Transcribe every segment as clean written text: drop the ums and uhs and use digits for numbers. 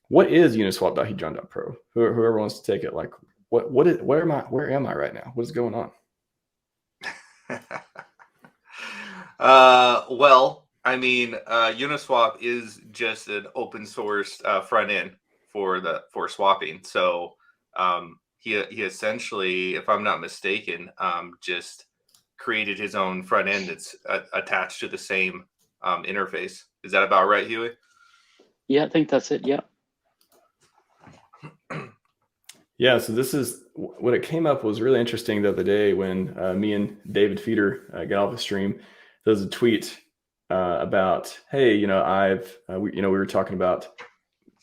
what is uniswap.hedron.pro? Whoever wants to take it, like where am I right now? What's going on? Well, I mean, Uniswap is just an open source front end for swapping. So he essentially, if I'm not mistaken, just created his own front end that's attached to the same interface. Is that about right, Huey? Yeah, I think that's it. Yeah. Yeah, so this is what it came up was really interesting the other day when me and David Feeder got off the stream. There was a tweet about, hey, we were talking about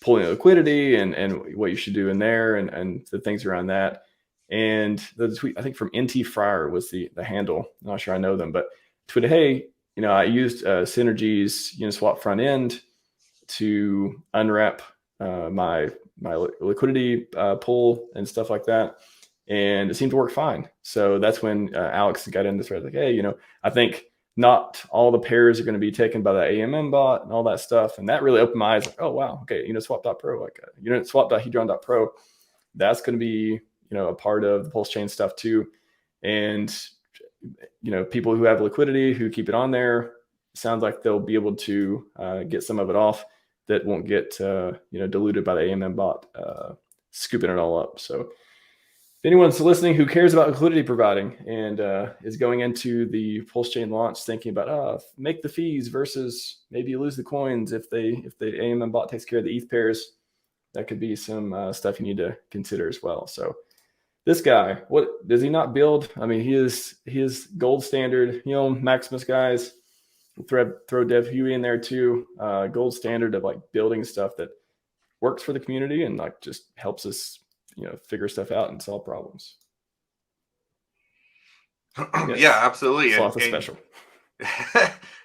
pulling liquidity and what you should do in there and the things around that. And the tweet, I think from NT Fryer was the handle. I'm not sure I know them, but tweeted, hey, I used Synergy's Uniswap front end to unwrap my liquidity pool and stuff like that, and it seemed to work fine. So that's when Alex got in this thread, like, hey, I think not all the pairs are going to be taken by the AMM bot and all that stuff, and that really opened my eyes. Like, oh wow, okay, uniswap.pro, like uniswap.hedron.pro, that's going to be a part of the PulseChain stuff too. And people who have liquidity, who keep it on there, sounds like they'll be able to get some of it off that won't get diluted by the AMM bot scooping it all up. So if anyone's listening who cares about liquidity providing and is going into the PulseChain launch thinking about make the fees versus maybe you lose the coins if the AMM bot takes care of the ETH pairs, that could be some stuff you need to consider as well. So this guy, what does he not build? I mean, he is gold standard, Maximus guys. Throw Dev Huey in there too. Gold standard of like building stuff that works for the community and like just helps us, figure stuff out and solve problems. Yes. Yeah, absolutely. And special.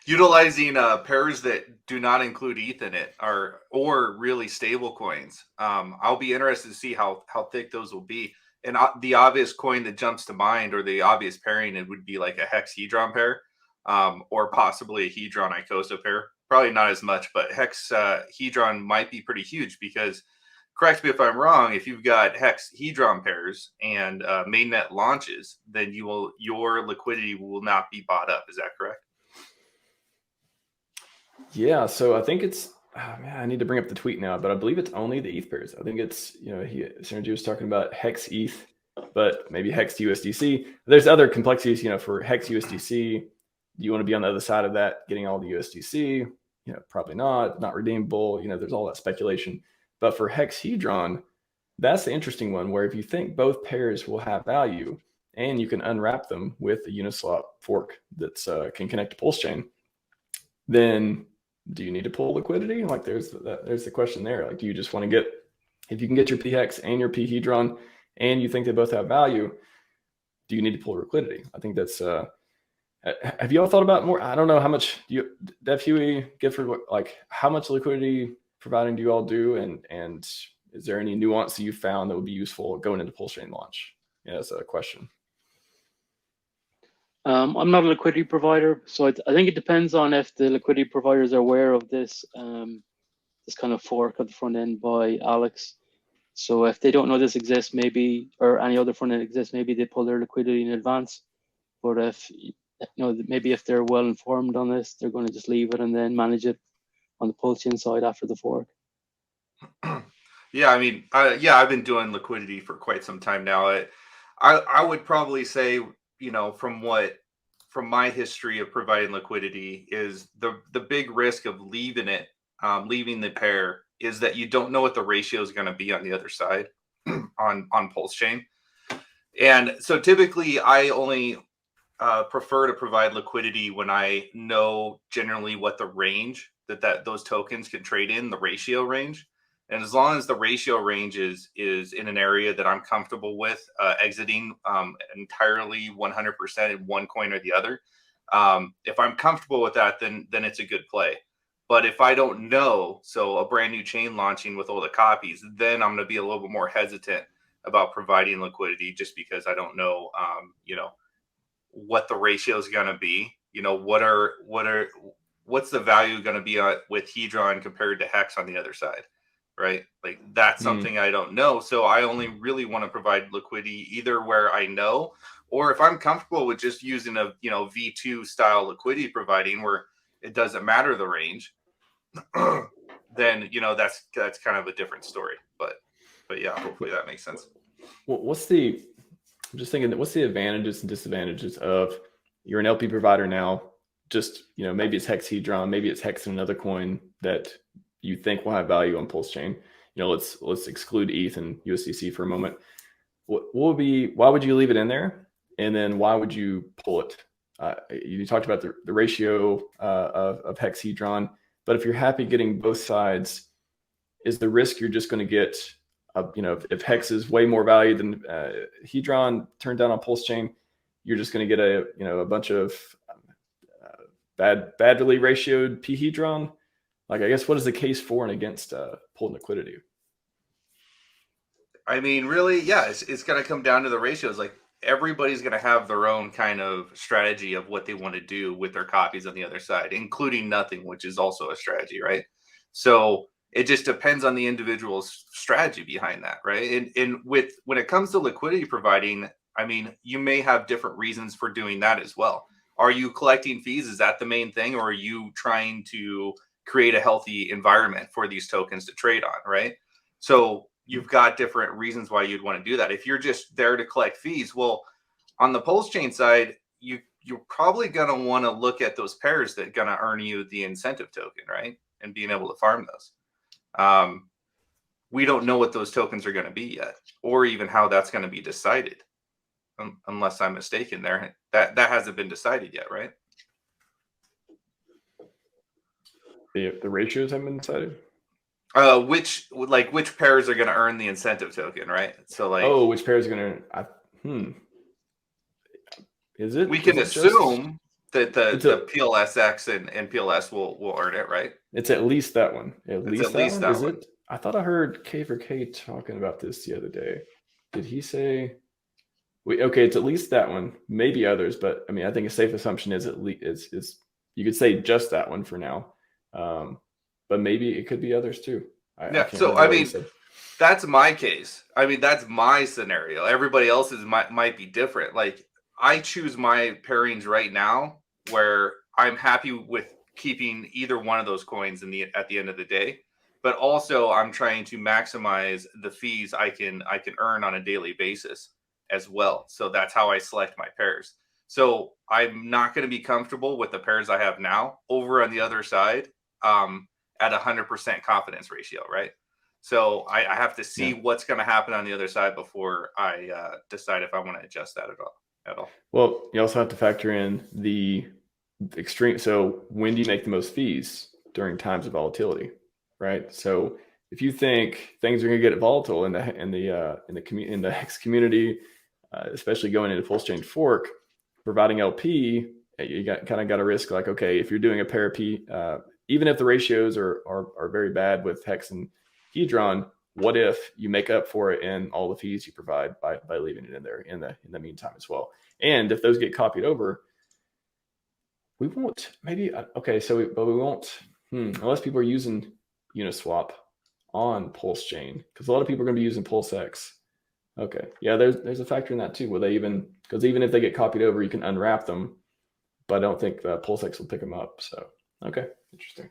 Utilizing pairs that do not include ETH in it or really stable coins. I'll be interested to see how thick those will be. And the obvious coin that jumps to mind, or the obvious pairing, it would be like a HEX Hedron pair. Or possibly a Hedron Icosa pair. Probably not as much, but HEX Hedron might be pretty huge because, correct me if I'm wrong, if you've got HEX Hedron pairs and mainnet launches, then your liquidity will not be bought up. Is that correct? Yeah, so I think it's, I need to bring up the tweet now, but I believe it's only the ETH pairs. I think it's, Synergy was talking about HEX ETH, but maybe HEX USDC. There's other complexities, for HEX USDC. Do you want to be on the other side of that, getting all the USDC? Probably not redeemable. There's all that speculation. But for HEX Hedron, that's the interesting one where if you think both pairs will have value and you can unwrap them with the Uniswap fork that's can connect to PulseChain, then do you need to pull liquidity? Like there's the question there. Like, do you just want to get, if you can get your PHEX and your PHedron and you think they both have value, do you need to pull liquidity? I think that's have you all thought about more? I don't know how much Dev Huey, Gifford, like how much liquidity providing do you all do? And is there any nuance that you found that would be useful going into PulseChain launch? Yeah, that's a question. I'm not a liquidity provider, so I think it depends on if the liquidity providers are aware of this this kind of fork of the front end by Alex. So if they don't know this exists, maybe, or any other front end exists, maybe they pull their liquidity in advance. But if maybe if they're well informed on this, they're going to just leave it and then manage it on the PulseChain side after the fork. Yeah, I mean, I've been doing liquidity for quite some time now. I would probably say, from my history of providing liquidity, is the big risk of leaving the pair is that you don't know what the ratio is going to be on the other side on PulseChain. And so typically I only prefer to provide liquidity when I know generally what the range that those tokens can trade in, the ratio range. And as long as the ratio range is in an area that I'm comfortable with exiting entirely 100% in one coin or the other, if I'm comfortable with that, then it's a good play. But if I don't know, so a brand new chain launching with all the copies, then I'm going to be a little bit more hesitant about providing liquidity just because I don't know, what the ratio is going to be. What's the value going to be with Hedron compared to HEX on the other side? right? Like that's something I don't know. So I only really want to provide liquidity either where I know, or if I'm comfortable with just using a, you know, V2 style liquidity providing where it doesn't matter the range, then, you know, that's kind of a different story. But yeah, hopefully that makes sense. Well, I'm just thinking, what's the advantages and disadvantages of you're an LP provider now? Just, you know, maybe it's HEX, maybe it's HEX and another coin that you think will have value on PulseChain. You know, let's exclude ETH and USDC for a moment. Why would you leave it in there? And then why would you pull it? You talked about the ratio of HEX, but if you're happy getting both sides, is the risk you're just going to get, you know, if HEX is way more value than Hedron turned down on PulseChain, you're just going to get a bunch of badly ratioed P Hedron. Like, I guess, what is the case for and against pulling liquidity? I mean, really, yeah, it's going to come down to the ratios. Like everybody's going to have their own kind of strategy of what they want to do with their copies on the other side, including nothing, which is also a strategy, right? So it just depends on the individual's strategy behind that, right? And when it comes to liquidity providing, I mean, you may have different reasons for doing that as well. Are you collecting fees? Is that the main thing? Or are you trying to create a healthy environment for these tokens to trade on, right? So you've got different reasons why you'd want to do that. If you're just there to collect fees, well, on the PulseChain side, you're probably going to want to look at those pairs that are going to earn you the incentive token, right? And being able to farm those. We don't know what those tokens are going to be yet, or even how that's going to be decided, unless I'm mistaken there. That hasn't been decided yet, right? The ratios haven't been decided. Which pairs are going to earn the incentive token, right? So like, which pairs are going to? Is it? We can assume that the PLSX and PLS will earn it, right? It's at least that one. At least that one. Is one. it? I thought I heard K4K talking about this the other day. Did he say? Okay, it's at least that one. Maybe others, but I mean, I think a safe assumption is at least is you could say just that one for now, but maybe it could be others too. So I mean, that's my case. I mean, that's my scenario. Everybody else's might be different. Like I choose my pairings right now where I'm happy with keeping either one of those coins at the end of the day, but also I'm trying to maximize the fees I can earn on a daily basis as well. So that's how I select my pairs. So I'm not going to be comfortable with the pairs I have now over on the other side at 100% confidence ratio, right? So I have to see what's going to happen on the other side before I decide if I want to adjust that at all. Well, you also have to factor in the extreme. So when do you make the most fees? During times of volatility, right? So if you think things are going to get volatile in the HEX community, especially going into PulseChain fork, providing LP, you kind of got a risk. Like, okay, if you're doing a pair of P, even if the ratios are very bad with HEX and Hedron, what if you make up for it in all the fees you provide by leaving it in there in the meantime as well? And if those get copied over, we won't. Maybe okay. So but we won't unless people are using Uniswap on PulseChain, because a lot of people are going to be using PulseX. Okay, yeah, there's a factor in that too. Will they because even if they get copied over, you can unwrap them, but I don't think PulseX will pick them up. So okay, interesting.